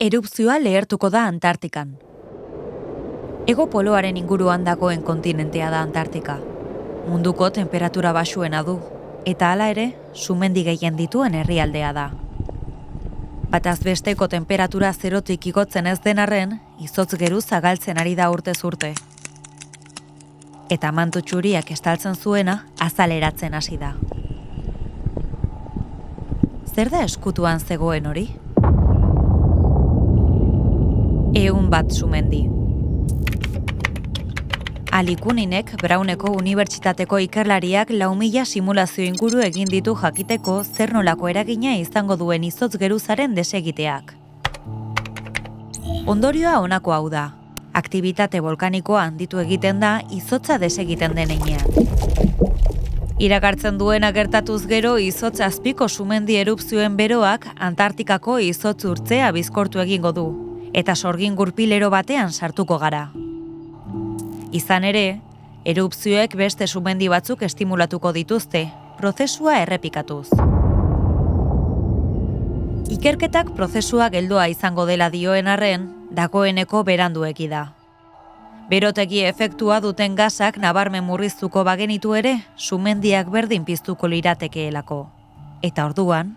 Erupzioa lehertuko da Antartikan. Hego poloaren inguruan dagoen kontinentea da Antartika. Munduko temperatura baxuena du, eta hala ere, sumendi gehien dituen herrialdea da. Bataz besteko temperatura zerotik igotzen ez den arren, izotz geru zagaltzen ari da urtez urte. Eta mantu txuriak estaltzen zuena, azaleratzen hasi da. Zer da eskutuan zegoen hori? 101 sumendi. Alikuninek, Browneko Unibertsitateko ikerlariak 4.000 simulazio inguru egin ditu jakiteko zer nolako eragina izango duen izotz geruzaren desegiteak. Ondorioa honako hau da. Aktibitate volkanikoa handitu egiten da izotza desegiten den heinean. Iragartzen duena gertatuz gero izotz azpiko sumendi erupzioen beroak Antartikako izotz urtzea bizkortu egingo du, eta sorgin gurpilero batean sartuko gara. Izan ere, erupzioek beste sumendi batzuk estimulatuko dituzte, prozesua errepikatuz. Ikerketak prozesua geldoa izango dela dioen arren, dagoeneko beranduegi da. Berotegi efektua duten gasak nabarmen murriztuko bagenitu ere, sumendiak berdin piztuko liratekeelako. Eta orduan,